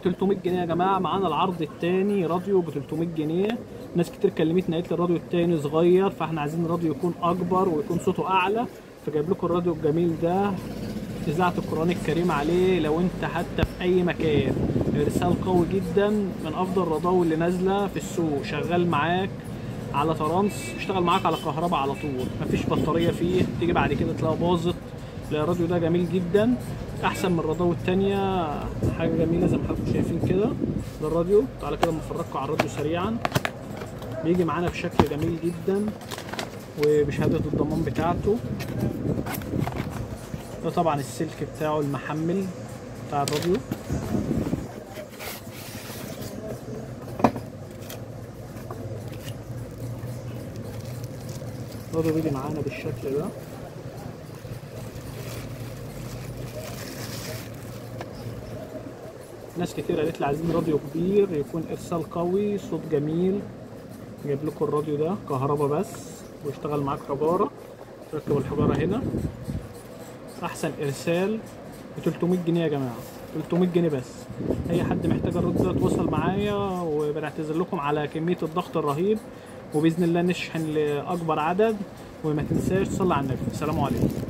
300 جنيه يا جماعه. معانا العرض الثاني راديو ب 300 جنيه. ناس كتير كلمتنا قالت لي الراديو الثاني صغير، فاحنا عايزين الراديو يكون اكبر ويكون صوته اعلى، فجايب لكم الراديو الجميل ده، اذاعه القران الكريم عليه. لو انت حتى في اي مكان، ارسال قوي جدا، من افضل الراديو اللي نازله في السوق. شغال معاك على ترانس، بيشتغل معاك على كهرباء على طول، مفيش بطاريه فيه تيجي بعد كده تلاقيها باظت. لا، الراديو ده جميل جدا، احسن من الراديو التانية. حاجه جميله زي ما حضراتكم شايفين كده. ده الراديو. تعالى كده نفرجكم على الراديو سريعا. بيجي معانا بشكل جميل جدا وبشهاده الضمان بتاعته. ده طبعا السلك بتاعه المحمل بتاع الراديو. الراديو بيجي معانا بالشكل ده. ناس كتير قالت لي عايزين راديو كبير يكون ارسال قوي، صوت جميل. جايب لكم الراديو ده كهرباء بس، ويشتغل معاك حجاره. تركب الحجاره هنا. احسن ارسال ب 300 جنيه يا جماعه، 300 جنيه بس. اي حد محتاج الراديو ده يتواصل معايا، وبنعتذر لكم على كميه الضغط الرهيب، وباذن الله نشحن لاكبر عدد. وما تنساش تصلي على النبي. السلام عليكم.